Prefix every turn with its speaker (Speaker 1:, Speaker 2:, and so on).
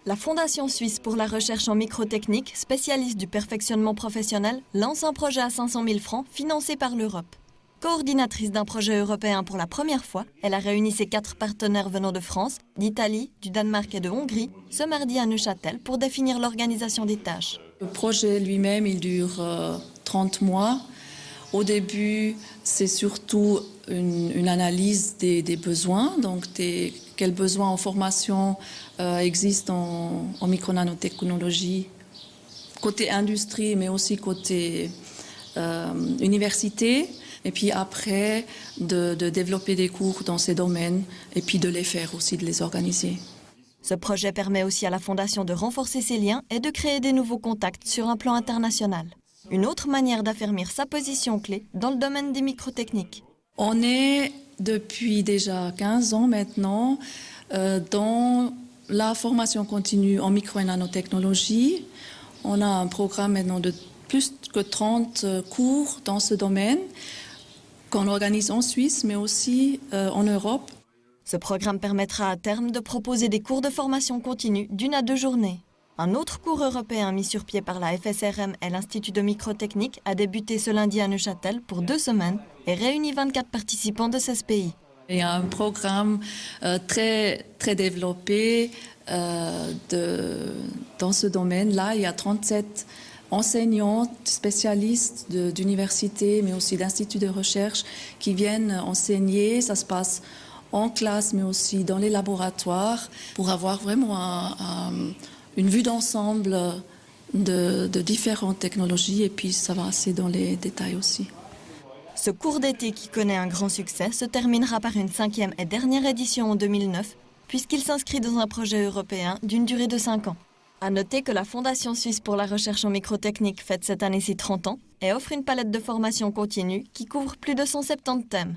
Speaker 1: La Fondation suisse pour la recherche en microtechnique, spécialiste du perfectionnement professionnel, lance un projet à 500 000 francs financé par l'Europe. Coordinatrice d'un projet européen pour la première fois, elle a réuni ses 4 partenaires venant de France, d'Italie, du Danemark et de Hongrie ce mardi à Neuchâtel pour définir l'organisation des tâches.
Speaker 2: Le projet lui-même, il dure 30 mois. Au début, c'est surtout une analyse des besoins, donc quels besoins en formation existent en micro-nanotechnologie, côté industrie, mais aussi côté université. Et puis après, de développer des cours dans ces domaines et puis de les faire aussi, de les organiser.
Speaker 1: Ce projet permet aussi à la Fondation de renforcer ses liens et de créer des nouveaux contacts sur un plan international. Une autre manière d'affermir sa position clé dans le domaine des microtechniques.
Speaker 2: On est depuis déjà 15 ans maintenant dans la formation continue en micro et nanotechnologie. On a un programme maintenant de plus que 30 cours dans ce domaine qu'on organise en Suisse mais aussi en Europe.
Speaker 1: Ce programme permettra à terme de proposer des cours de formation continue d'1 à 2 journées. Un autre cours européen mis sur pied par la FSRM et l'Institut de microtechnique a débuté ce lundi à Neuchâtel pour 2 semaines et réunit 24 participants de 16 pays.
Speaker 2: Il y a un programme très développé dans ce domaine-là. Il y a 37 enseignants, spécialistes d'universités, mais aussi d'instituts de recherche qui viennent enseigner. Ça se passe en classe, mais aussi dans les laboratoires, pour avoir vraiment une vue d'ensemble de différentes technologies. Et puis ça va assez dans les détails aussi.
Speaker 1: Ce cours d'été qui connaît un grand succès se terminera par une 5e et dernière édition en 2009, puisqu'il s'inscrit dans un projet européen d'une durée de 5 ans. À noter que la Fondation suisse pour la recherche en microtechnique fête cette année-ci 30 ans et offre une palette de formation continue qui couvre plus de 170 thèmes.